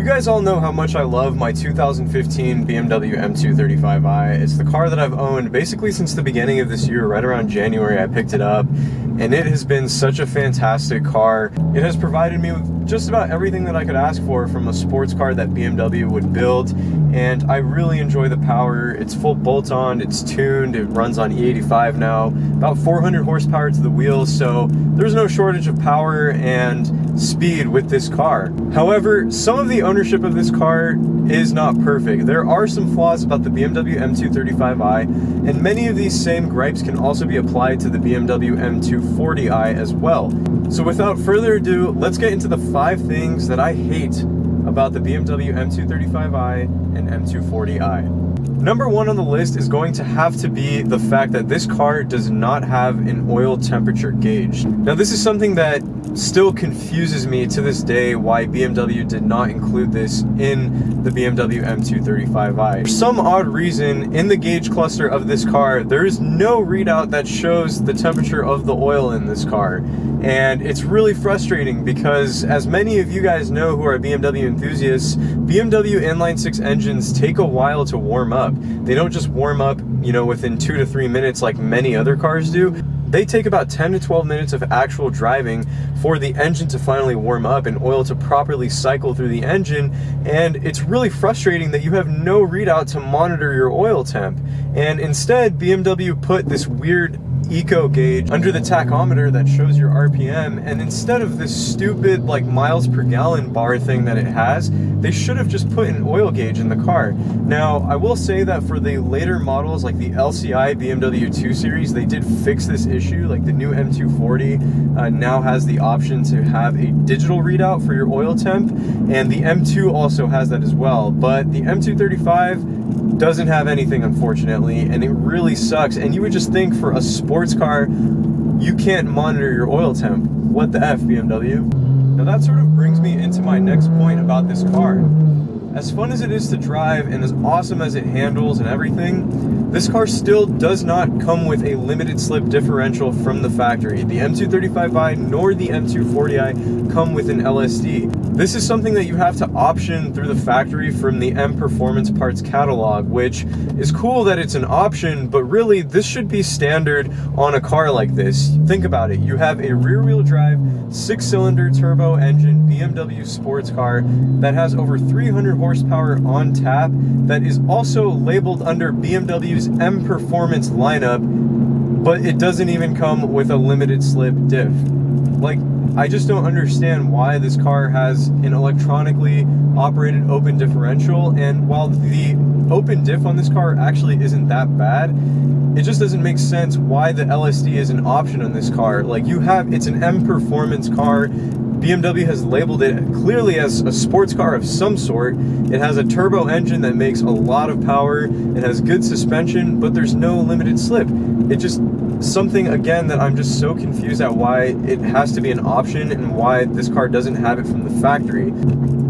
You guys all know how much I love my 2015 BMW M235i. It's the car that I've owned basically since the beginning of this year. Right around January I picked it up, and it has been such a fantastic car. It has provided me with just about everything that I could ask for from a sports car that BMW would build, and I really enjoy the power. It's full bolt-on, it's tuned, it runs on E85 now, about 400 horsepower to the wheels, so there's no shortage of power and speed with this car. However, some of the ownership of this car is not perfect. There are some flaws about the BMW M235i, and many of these same gripes can also be applied to the BMW M240i as well. So without further ado, let's get into the 5 things that I hate about the BMW M235i and M240i. Number 1 on the list is going to have to be the fact that this car does not have an oil temperature gauge. Now, this is something that still confuses me to this day, why BMW did not include this in the BMW M235i. For some odd reason, in the gauge cluster of this car, there is no readout that shows the temperature of the oil in this car. And it's really frustrating because, as many of you guys know who are BMW enthusiasts, BMW inline-6 engines take a while to warm up. They don't just warm up, within 2 to 3 minutes like many other cars do. They take about 10 to 12 minutes of actual driving for the engine to finally warm up and oil to properly cycle through the engine, and it's really frustrating that you have no readout to monitor your oil temp. And instead, BMW put this weird eco gauge under the tachometer that shows your RPM, and instead of this stupid miles per gallon bar thing that it has, they should have just put an oil gauge in the car. Now, I will say that for the later models like the LCI BMW 2 Series, they did fix this issue. Like the new M240 now has the option to have a digital readout for your oil temp, and the M2 also has that as well, but the M235 doesn't have anything, unfortunately, and it really sucks. And you would just think, for a sports car, you can't monitor your oil temp. What the F, BMW? Now that sort of brings me into my next point about this car. As fun as it is to drive and as awesome as it handles and everything, this car still does not come with a limited slip differential from the factory. The M235i nor the M240i come with an LSD. This is something that you have to option through the factory from the M Performance Parts catalog, which is cool that it's an option, but really this should be standard on a car like this. Think about it. You have a rear-wheel drive, 6-cylinder turbo engine BMW sports car that has over 300 horsepower on tap, that is also labeled under BMW's M Performance lineup, but it doesn't even come with a limited slip diff. I just don't understand why this car has an electronically operated open differential, and while the open diff on this car actually isn't that bad, it just doesn't make sense why the LSD is an option on this car. It's an M Performance car. BMW has labeled it clearly as a sports car of some sort. It has a turbo engine that makes a lot of power. It has good suspension, but there's no limited slip. It just something, again, that I'm just so confused at why it has to be an option and why this car doesn't have it from the factory.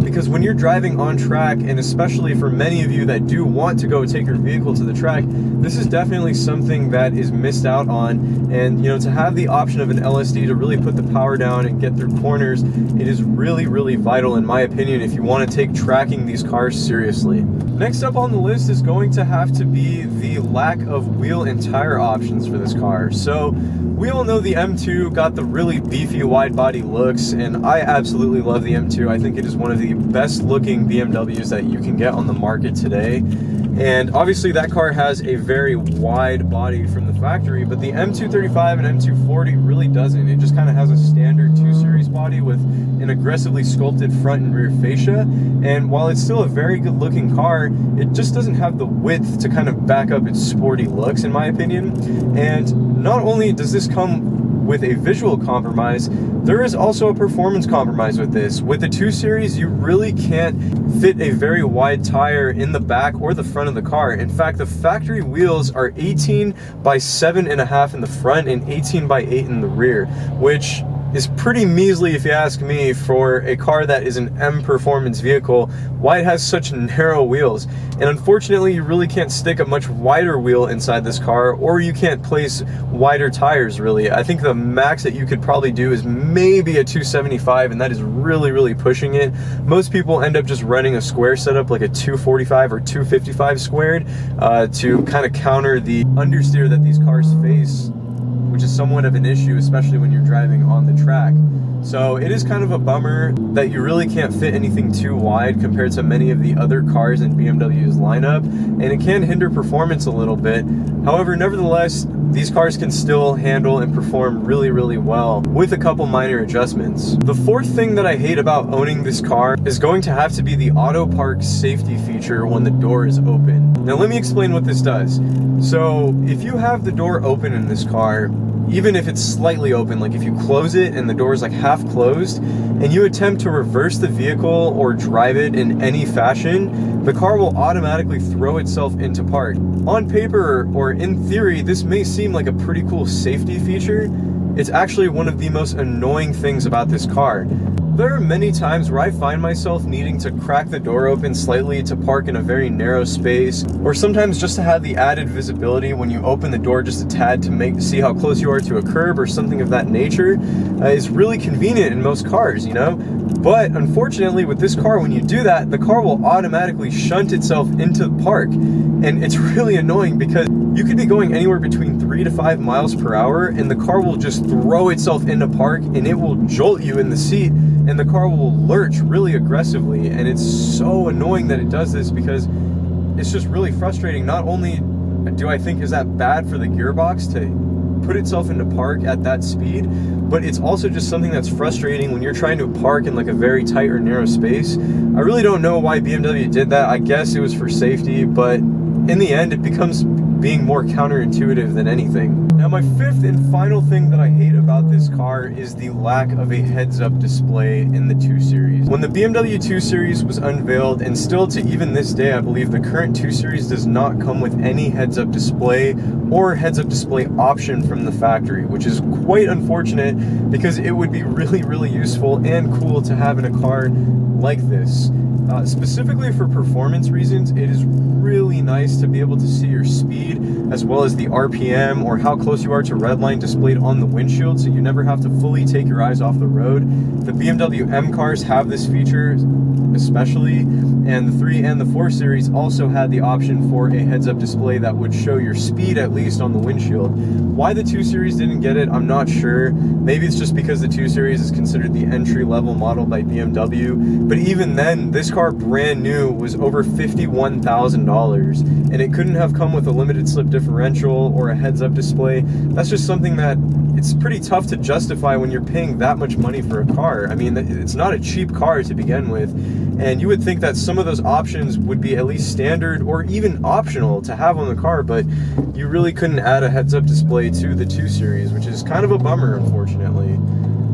Because when you're driving on track, and especially for many of you that do want to go take your vehicle to the track, this is definitely something that is missed out on. And to have the option of an LSD to really put the power down and get through corners, it is really, really vital, in my opinion, if you want to take tracking these cars seriously. Next up on the list is going to have to be the lack of wheel and tire options for this car. So we all know the M2 got the really beefy wide body looks, and I absolutely love the M2. I think it is one of the best looking BMWs that you can get on the market today. And obviously that car has a very wide body from the factory, but the M235 and M240 really doesn't. It just kind of has a standard 2 Series body with an aggressively sculpted front and rear fascia. And while it's still a very good looking car, it just doesn't have the width to kind of back up its sporty looks, in my opinion. And not only does this come with a visual compromise, there is also a performance compromise with this. With the 2 Series, you really can't fit a very wide tire in the back or the front of the car. In fact, the factory wheels are 18 by 7.5 in the front and 18 by 8 in the rear, which is pretty measly, if you ask me, for a car that is an M performance vehicle, why it has such narrow wheels. And unfortunately, you really can't stick a much wider wheel inside this car, or you can't place wider tires, really. I think the max that you could probably do is maybe a 275, and that is really, really pushing it. Most people end up just running a square setup, like a 245 or 255 squared, to kind of counter the understeer that these cars face, which is somewhat of an issue, especially when you're driving on the track. So it is kind of a bummer that you really can't fit anything too wide compared to many of the other cars in BMW's lineup, and it can hinder performance a little bit. However, nevertheless, these cars can still handle and perform really, really well with a couple minor adjustments. The fourth thing that I hate about owning this car is going to have to be the auto park safety feature when the door is open. Now let me explain what this does. So if you have the door open in this car, even if it's slightly open, like if you close it and the door is like half closed, and you attempt to reverse the vehicle or drive it in any fashion, the car will automatically throw itself into park. On paper, or in theory, this may seem like a pretty cool safety feature. It's actually one of the most annoying things about this car. There are many times where I find myself needing to crack the door open slightly to park in a very narrow space, or sometimes just to have the added visibility when you open the door just a tad to see how close you are to a curb or something of that nature, is really convenient in most cars, you know? But unfortunately with this car, when you do that, the car will automatically shunt itself into the park. And it's really annoying because you could be going anywhere between 3 to 5 miles per hour and the car will just throw itself into park, and it will jolt you in the seat, and the car will lurch really aggressively. And it's so annoying that it does this because it's just really frustrating. Not only do I think is that bad for the gearbox to put itself into park at that speed, but it's also just something that's frustrating when you're trying to park in like a very tight or narrow space. I really don't know why BMW did that. I guess it was for safety, but in the end it becomes being more counterintuitive than anything. Now my fifth and final thing that I hate about this car is the lack of a heads-up display in the 2 Series. When the BMW 2 Series was unveiled, and still to even this day I believe the current 2 Series does not come with any heads-up display or heads-up display option from the factory, which is quite unfortunate because it would be really, really useful and cool to have in a car like this. Specifically for performance reasons, it is really nice to be able to see your speed as well as the RPM or how close you are to redline displayed on the windshield, so you never have to fully take your eyes off the road. The BMW M cars have this feature especially, and the 3 and the 4 Series also had the option for a heads-up display that would show your speed at least on the windshield. Why the 2 Series didn't get it, I'm not sure. Maybe it's just because the 2 Series is considered the entry-level model by BMW, but even then, this car brand new was over $51,000, and it couldn't have come with a limited slip differential or a heads-up display. That's just something that it's pretty tough to justify when you're paying that much money for a car. I mean, it's not a cheap car to begin with, and you would think that some of those options would be at least standard or even optional to have on the car, but you really couldn't add a heads-up display to the 2 Series, which is kind of a bummer, unfortunately.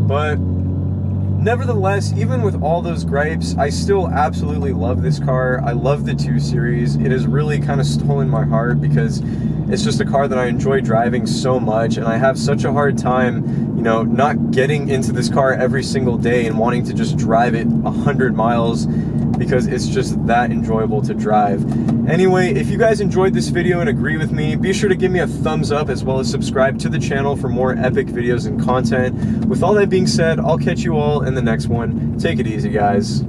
But nevertheless, even with all those gripes, I still absolutely love this car. I love the 2 Series. It has really kind of stolen my heart because it's just a car that I enjoy driving so much, and I have such a hard time, you know, not getting into this car every single day and wanting to just drive it 100 miles because it's just that enjoyable to drive. Anyway, if you guys enjoyed this video and agree with me, be sure to give me a thumbs up as well as subscribe to the channel for more epic videos and content. With all that being said, I'll catch you all in the next one. Take it easy, guys.